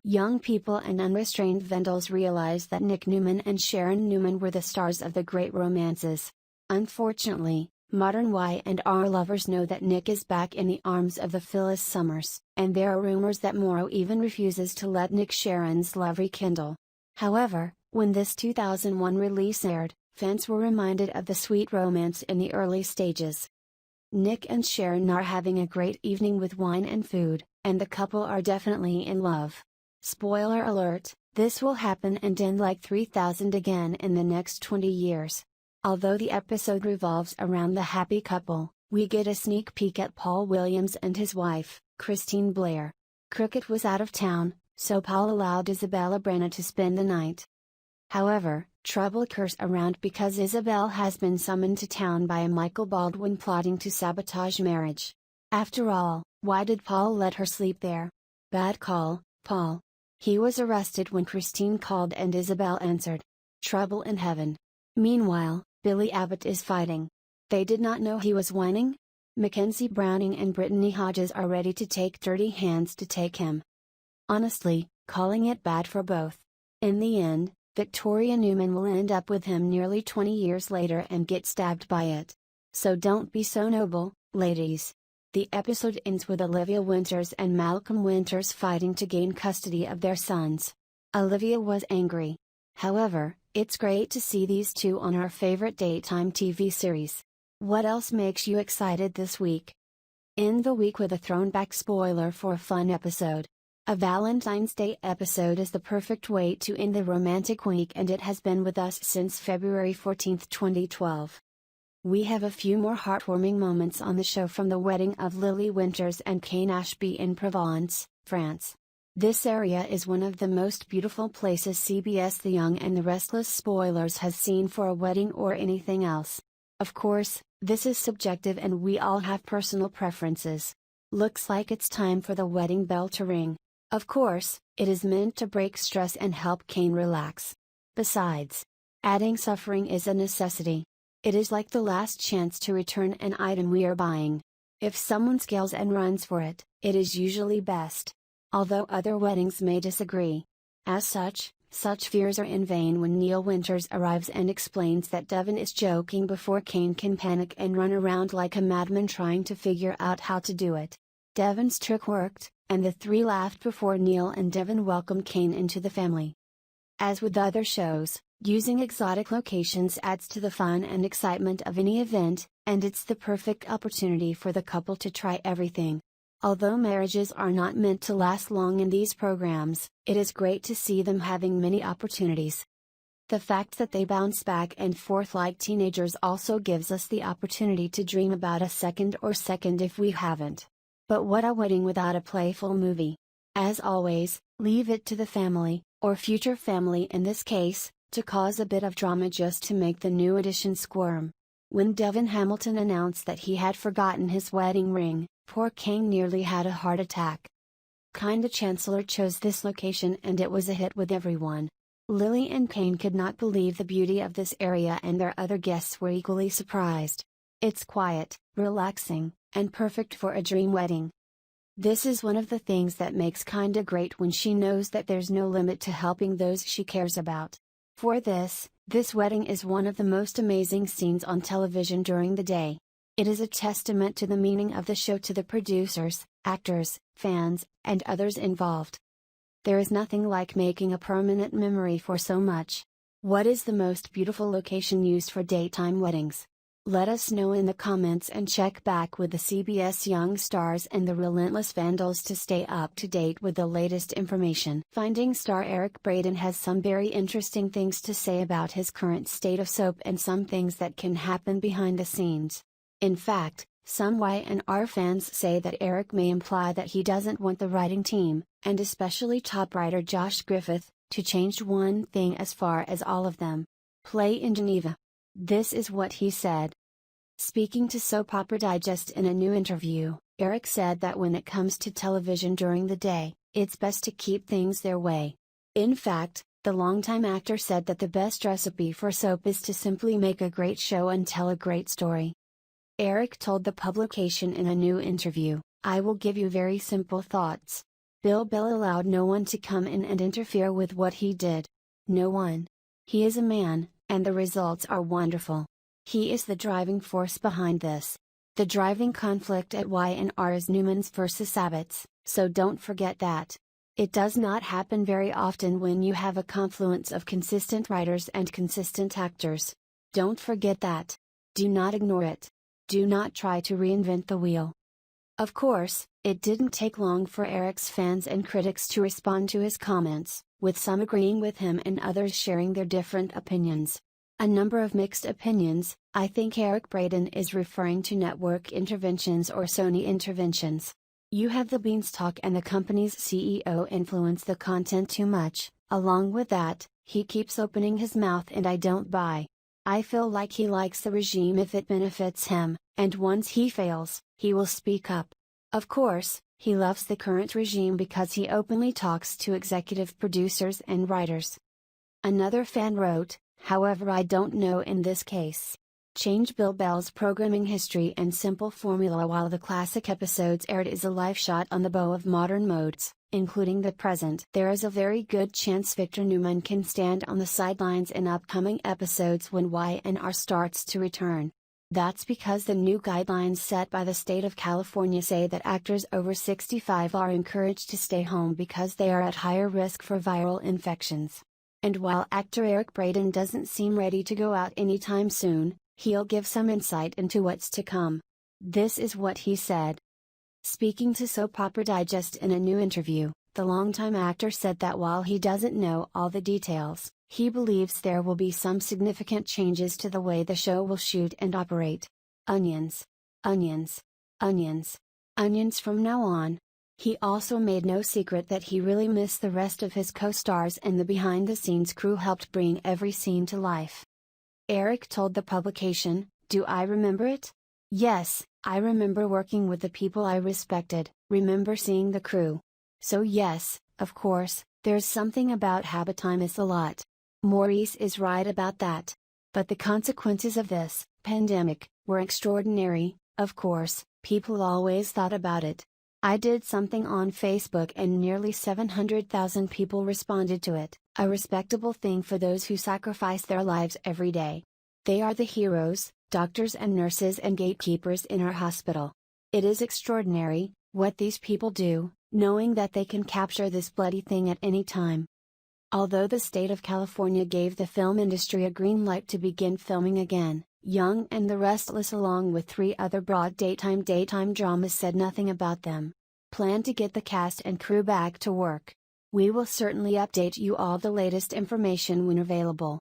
Young people and unrestrained vandals realized that Nick Newman and Sharon Newman were the stars of the great romances. Unfortunately, modern Y&R lovers know that Nick is back in the arms of the Phyllis Summers, and there are rumors that Morrow even refuses to let Nick Sharon's love rekindle. However, when this 2001 release aired, fans were reminded of the sweet romance in the early stages. Nick and Sharon are having a great evening with wine and food, and the couple are definitely in love. Spoiler alert, this will happen and end like 3000 again in the next 20 years. Although the episode revolves around the happy couple, we get a sneak peek at Paul Williams and his wife, Christine Blair. Cricket was out of town, so Paul allowed Isabella Brenna to spend the night. However, trouble occurs around because Isabel has been summoned to town by a Michael Baldwin plotting to sabotage marriage. After all, why did Paul let her sleep there? Bad call, Paul. He was arrested when Christine called and Isabel answered. Trouble in heaven. Meanwhile, Billy Abbott is fighting. They did not know he was whining? Mackenzie Browning and Brittany Hodges are ready to take dirty hands to take him. Honestly, calling it bad for both. In the end, Victoria Newman will end up with him nearly 20 years later and get stabbed by it. So don't be so noble, ladies. The episode ends with Olivia Winters and Malcolm Winters fighting to gain custody of their sons. Olivia was angry. However, it's great to see these two on our favorite daytime TV series. What else makes you excited this week? End the week with a thrown-back spoiler for a fun episode. A Valentine's Day episode is the perfect way to end the romantic week, and it has been with us since February 14, 2012. We have a few more heartwarming moments on the show, from the wedding of Lily Winters and Kane Ashby in Provence, France. This area is one of the most beautiful places CBS The Young and the Restless spoilers has seen for a wedding or anything else. Of course, this is subjective and we all have personal preferences. Looks like it's time for the wedding bell to ring. Of course, it is meant to break stress and help Kane relax. Besides, adding suffering is a necessity. It is like the last chance to return an item we are buying. If someone scales and runs for it, it is usually best. Although other weddings may disagree. As such fears are in vain when Neil Winters arrives and explains that Devon is joking before Kane can panic and run around like a madman trying to figure out how to do it. Devon's trick worked, and the three laughed before Neil and Devon welcomed Kane into the family. As with other shows, using exotic locations adds to the fun and excitement of any event, and it's the perfect opportunity for the couple to try everything. Although marriages are not meant to last long in these programs, it is great to see them having many opportunities. The fact that they bounce back and forth like teenagers also gives us the opportunity to dream about a second if we haven't. But what a wedding without a playful movie. As always, leave it to the family, or future family in this case, to cause a bit of drama just to make the new addition squirm. When Devon Hamilton announced that he had forgotten his wedding ring, poor Kane nearly had a heart attack. Kinda Chancellor chose this location and it was a hit with everyone. Lily and Kane could not believe the beauty of this area, and their other guests were equally surprised. It's quiet, relaxing, and perfect for a dream wedding. This is one of the things that makes Kinda great, when she knows that there's no limit to helping those she cares about. For this wedding is one of the most amazing scenes on television during the day. It is a testament to the meaning of the show, to the producers, actors, fans, and others involved. There is nothing like making a permanent memory for so much. What is the most beautiful location used for daytime weddings? Let us know in the comments, and check back with the CBS Young Stars and the Relentless Vandals to stay up to date with the latest information. Finding star Eric Braeden has some very interesting things to say about his current state of soap and some things that can happen behind the scenes. In fact, some Y&R fans say that Eric may imply that he doesn't want the writing team, and especially top writer Josh Griffith, to change one thing as far as all of them play in Geneva. This is what he said. Speaking to Soap Opera Digest in a new interview, Eric said that when it comes to television during the day, it's best to keep things their way. In fact, the longtime actor said that the best recipe for soap is to simply make a great show and tell a great story. Eric told the publication in a new interview, "I will give you very simple thoughts. Bill allowed no one to come in and interfere with what he did. No one. He is a man, and the results are wonderful. He is the driving force behind this. The driving conflict at Y&R is Newmans versus Abbotts, so don't forget that. It does not happen very often when you have a confluence of consistent writers and consistent actors. Don't forget that. Do not ignore it. Do not try to reinvent the wheel. Of course, it didn't take long for Eric's fans and critics to respond to his comments, with some agreeing with him and others sharing their different opinions. A number of mixed opinions. I think Eric Braeden is referring to network interventions or Sony interventions. You have the beanstalk and the company's CEO influence the content too much. Along with that, he keeps opening his mouth and I don't buy. I feel like he likes the regime if it benefits him, and once he fails, he will speak up. Of course, he loves the current regime because he openly talks to executive producers and writers. Another fan wrote, however, I don't know in this case. Change Bell's programming history and simple formula while the classic episodes aired is a live shot on the bow of modern modes, including the present. There is a very good chance Victor Newman can stand on the sidelines in upcoming episodes when Y&R starts to return. That's because the new guidelines set by the state of California say that actors over 65 are encouraged to stay home because they are at higher risk for viral infections. And while actor Eric Braeden doesn't seem ready to go out anytime soon, he'll give some insight into what's to come. This is what he said. Speaking to Soap Opera Digest in a new interview, the longtime actor said that while he doesn't know all the details, he believes there will be some significant changes to the way the show will shoot and operate. Onions. Onions. Onions. Onions from now on. He also made no secret that he really missed the rest of his co-stars and the behind-the-scenes crew helped bring every scene to life. Eric told the publication, "Do I remember it? Yes, I remember working with the people I respected, remember seeing the crew. So yes, of course, there's something about habit time is a lot. Maurice is right about that. But the consequences of this pandemic were extraordinary, of course, people always thought about it. I did something on Facebook and nearly 700,000 people responded to it, a respectable thing for those who sacrifice their lives every day. They are the heroes, doctors and nurses and gatekeepers in our hospital. It is extraordinary, what these people do, knowing that they can capture this bloody thing at any time." Although the state of California gave the film industry a green light to begin filming again, Young and the Restless along with 3 other broad daytime dramas said nothing about them. Plan to get the cast and crew back to work. We will certainly update you all the latest information when available.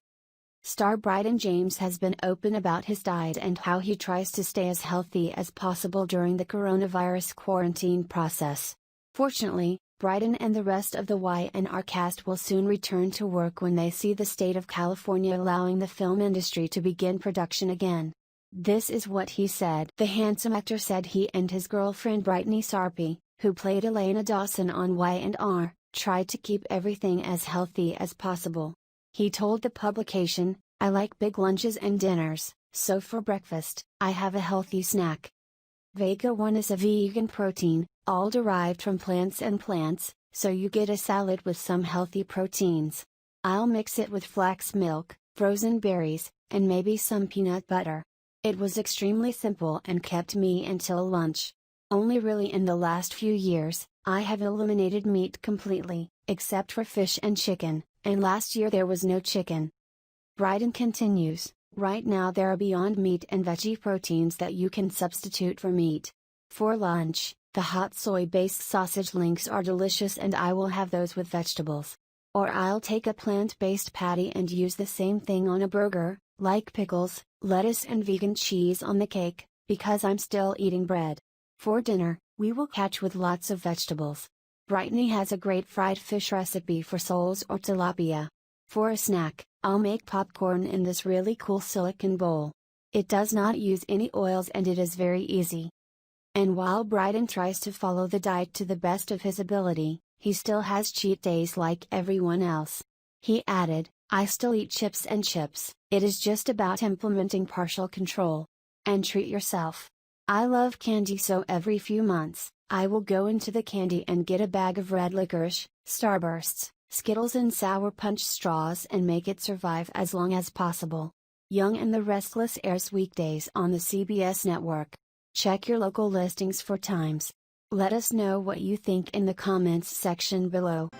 Star Bryden James has been open about his diet and how he tries to stay as healthy as possible during the coronavirus quarantine process. Fortunately, Bryden and the rest of the Y&R cast will soon return to work when they see the state of California allowing the film industry to begin production again. This is what he said. The handsome actor said he and his girlfriend Brittany Sarpy, who played Elena Dawson on Y&R, tried to keep everything as healthy as possible. He told the publication, "I like big lunches and dinners, so for breakfast, I have a healthy snack. Vega 1 is a vegan protein, all derived from plants, so you get a salad with some healthy proteins. I'll mix it with flax milk, frozen berries, and maybe some peanut butter." It was extremely simple and kept me until lunch. Only really in the last few years, I have eliminated meat completely, except for fish and chicken, and last year there was no chicken. Bryden continues, "Right now there are Beyond Meat and veggie proteins that you can substitute for meat. For lunch, the hot soy-based sausage links are delicious and I will have those with vegetables. Or I'll take a plant-based patty and use the same thing on a burger, like pickles, lettuce and vegan cheese on the cake, because I'm still eating bread. For dinner, we will catch with lots of vegetables. Brittany has a great fried fish recipe for soles or tilapia. For a snack, I'll make popcorn in this really cool silicone bowl. It does not use any oils and it is very easy." And while Bryden tries to follow the diet to the best of his ability, he still has cheat days like everyone else. He added, "I still eat chips and chips, it is just about implementing partial control. And treat yourself. I love candy, so every few months, I will go into the candy and get a bag of red licorice, Starbursts, Skittles and Sour Punch straws and make it survive as long as possible. Young and the Restless airs weekdays on the CBS network. Check your local listings for times. Let us know what you think in the comments section below.